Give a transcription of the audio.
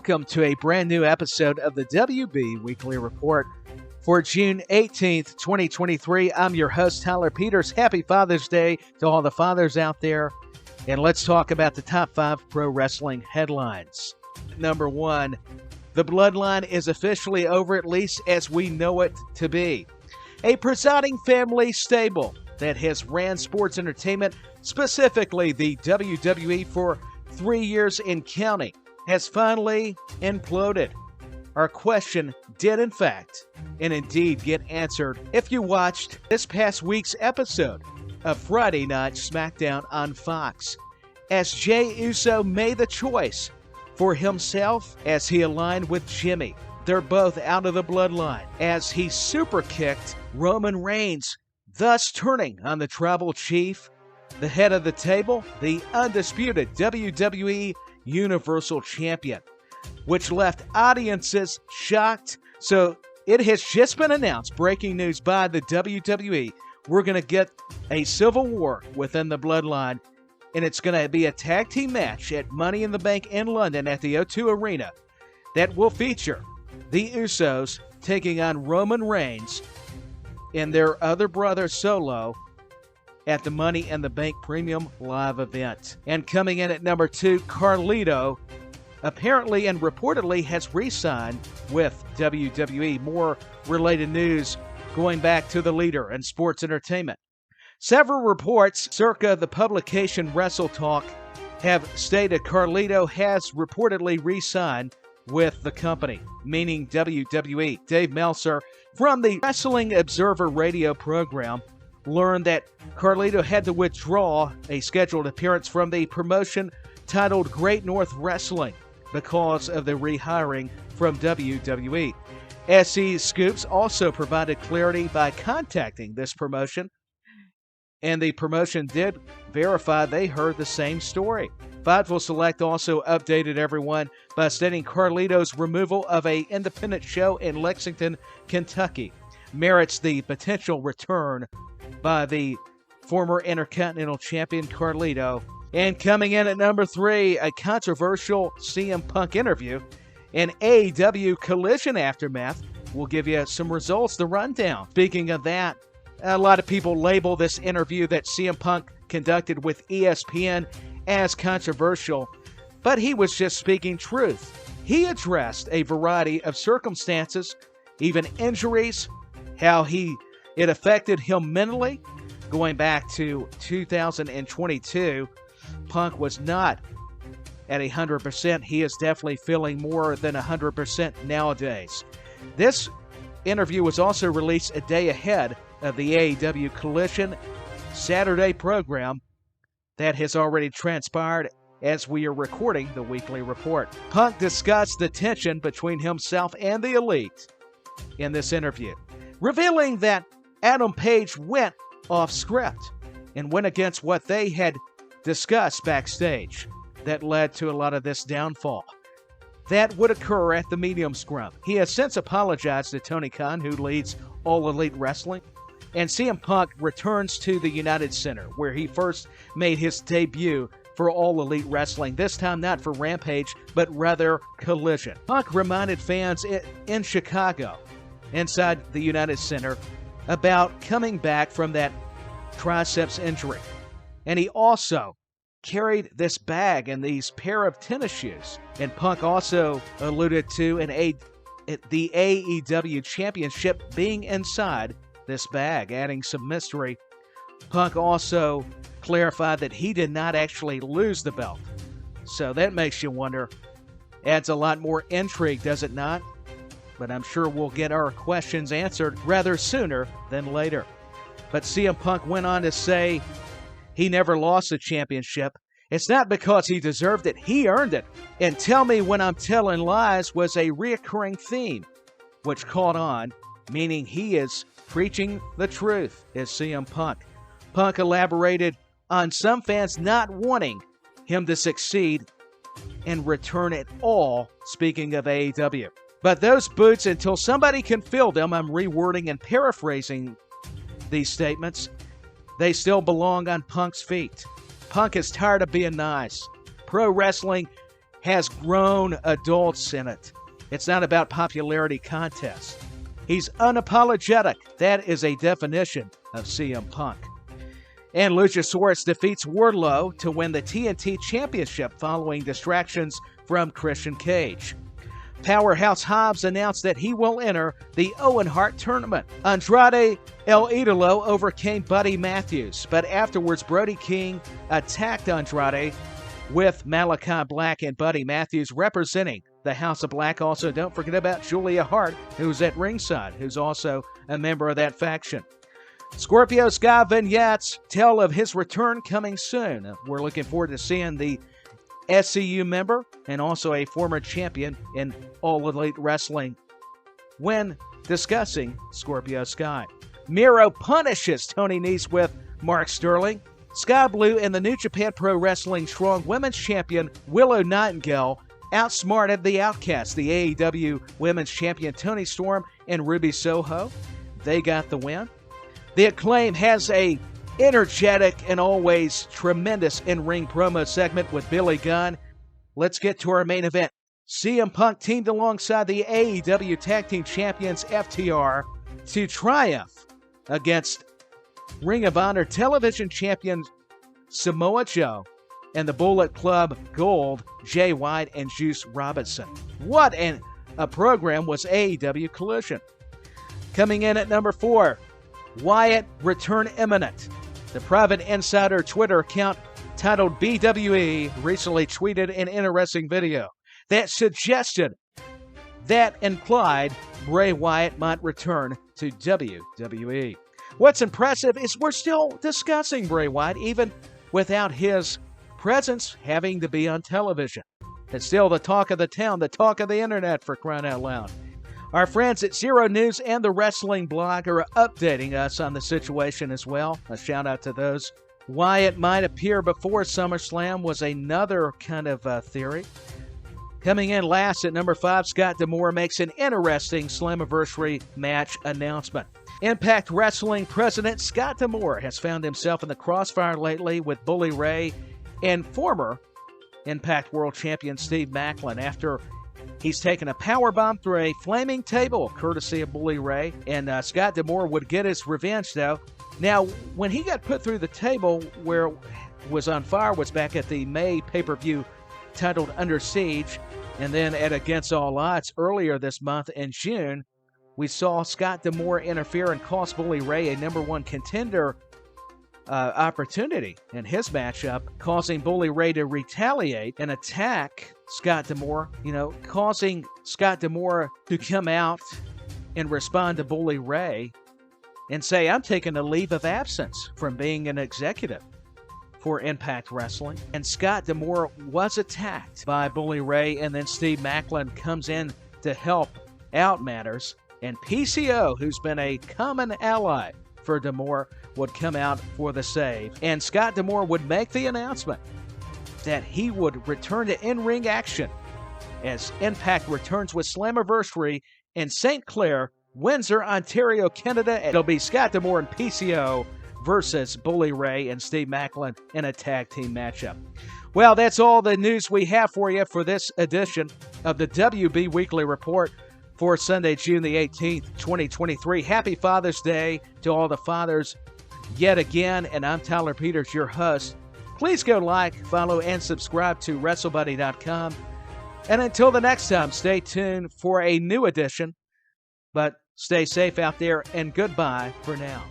welcome to a brand new episode of the WB Weekly Report for June 18th, 2023. I'm your host, Tyler Peters. Happy Father's Day to all the fathers out there. And let's talk about the top 5 pro wrestling headlines. Number 1, the Bloodline is officially over, at least as we know it to be. A presiding family stable that has ran sports entertainment, specifically the WWE, for 3 years and counting, has finally imploded. Our question did in fact and indeed get answered if you watched this past week's episode of Friday Night SmackDown on Fox, as Jey Uso made the choice for himself as he aligned with Jimmy. They're both out of the Bloodline as he super kicked Roman Reigns, thus turning on the Tribal Chief, the head of the table, the undisputed WWE Universal Champion, which left audiences shocked. So it has just been announced, breaking news by the WWE, we're going to get a civil war within the Bloodline, and it's going to be a tag team match at Money in the Bank in London at the O2 Arena that will feature the Usos taking on Roman Reigns and their other brother Solo at the Money in the Bank Premium Live event. And coming in at number 2, Carlito apparently and reportedly has re-signed with WWE. More related news going back to the leader in sports entertainment. Several reports circa the publication Wrestle Talk have stated Carlito has reportedly re-signed with the company, meaning WWE. Dave Meltzer from the Wrestling Observer radio program learned that Carlito had to withdraw a scheduled appearance from the promotion titled Great North Wrestling because of the rehiring from WWE. SE Scoops also provided clarity by contacting this promotion, and the promotion did verify they heard the same story. Fightful Select also updated everyone by stating Carlito's removal of an independent show in Lexington, Kentucky merits the potential return by the former Intercontinental Champion Carlito. And coming in at number 3, a controversial CM Punk interview and AEW Collision aftermath. We'll give you some results, the rundown. Speaking of that, a lot of people label this interview that CM Punk conducted with ESPN as controversial, but he was just speaking truth. He addressed a variety of circumstances, even injuries, how it affected him mentally. Going back to 2022, Punk was not at 100%. He is definitely feeling more than 100% nowadays. This interview was also released a day ahead of the AEW Collision Saturday program that has already transpired as we are recording the weekly report. Punk discussed the tension between himself and the Elite in this interview, revealing that Adam Page went off script and went against what they had discussed backstage that led to a lot of this downfall that would occur at the Medium Scrum. He has since apologized to Tony Khan, who leads All Elite Wrestling, and CM Punk returns to the United Center, where he first made his debut for All Elite Wrestling, this time not for Rampage, but rather Collision. Punk reminded fans in Chicago, inside the United Center, about coming back from that triceps injury. And he also carried this bag and these pair of tennis shoes. And Punk also alluded to the AEW Championship being inside this bag, adding some mystery. Punk also clarified that he did not actually lose the belt. So that makes you wonder. Adds a lot more intrigue, does it not? But I'm sure we'll get our questions answered rather sooner than later. But CM Punk went on to say he never lost the championship. It's not because he deserved it, he earned it. And tell me when I'm telling lies was a reoccurring theme, which caught on, meaning he is preaching the truth, is CM Punk. Punk elaborated on some fans not wanting him to succeed and return at all, speaking of AEW. But those boots, until somebody can fill them, I'm rewording and paraphrasing these statements, they still belong on Punk's feet. Punk is tired of being nice. Pro wrestling has grown adults in it. It's not about popularity contests. He's unapologetic. That is a definition of CM Punk. And Luchasaurus defeats Wardlow to win the TNT Championship following distractions from Christian Cage. Powerhouse Hobbs announced that he will enter the Owen Hart tournament. Andrade El Idolo overcame Buddy Matthews, but afterwards Brody King attacked Andrade with Malachi Black and Buddy Matthews representing the House of Black. Also, don't forget about Julia Hart, who's at ringside, who's also a member of that faction. Scorpio Sky vignettes tell of his return coming soon. We're looking forward to seeing the SCU member and also a former champion in All Elite Wrestling when discussing Scorpio Sky. Miro punishes Tony Nese with Mark Sterling. Sky Blue and the New Japan Pro Wrestling Strong Women's Champion Willow Nightingale outsmarted the Outcasts, the AEW Women's Champion Toni Storm and Ruby Soho. They got the win. The Acclaim has a energetic and always tremendous in-ring promo segment with Billy Gunn. Let's get to our main event. CM Punk teamed alongside the AEW Tag Team Champions FTR to triumph against Ring of Honor Television Champion Samoa Joe and the Bullet Club Gold, Jay White and Juice Robinson. What a program was AEW Collision. Coming in at number 4, Wyatt Return Imminent. The Private Insider Twitter account titled BWE recently tweeted an interesting video that suggested that implied Bray Wyatt might return to WWE. What's impressive is we're still discussing Bray Wyatt even without his presence having to be on television. It's still the talk of the town, the talk of the internet, for crying out loud. Our friends at Zero News and the Wrestling Blog are updating us on the situation as well. A shout out to those. Wyatt might appear before SummerSlam was another kind of theory. Coming in last at number 5, Scott D'Amore makes an interesting Slammiversary match announcement. Impact Wrestling president Scott D'Amore has found himself in the crossfire lately with Bully Ray and former Impact World Champion Steve Maclin after he's taken a powerbomb through a flaming table, courtesy of Bully Ray. And Scott D'Amore would get his revenge, though. Now, when he got put through the table where it was on fire was back at the May pay-per-view titled Under Siege, and then at Against All Odds earlier this month in June, we saw Scott D'Amore interfere and cost Bully Ray a number 1 contender opportunity in his matchup, causing Bully Ray to retaliate and attack Scott D'Amore, causing Scott D'Amore to come out and respond to Bully Ray and say, I'm taking a leave of absence from being an executive for Impact Wrestling. And Scott D'Amore was attacked by Bully Ray, and then Steve Maclin comes in to help out matters. And PCO, who's been a common ally for D'Amore, would come out for the save. And Scott D'Amore would make the announcement that he would return to in-ring action as Impact returns with Slammiversary in St. Clair, Windsor, Ontario, Canada. It'll be Scott D'Amore and PCO versus Bully Ray and Steve Maclin in a tag team matchup. Well, that's all the news we have for you for this edition of the WB Weekly Report for Sunday, June the 18th, 2023. Happy Father's Day to all the fathers yet again, and I'm Tyler Peters, your host. Please go like, follow, and subscribe to WrestleBuddy.com. And until the next time, stay tuned for a new edition, but stay safe out there, and goodbye for now.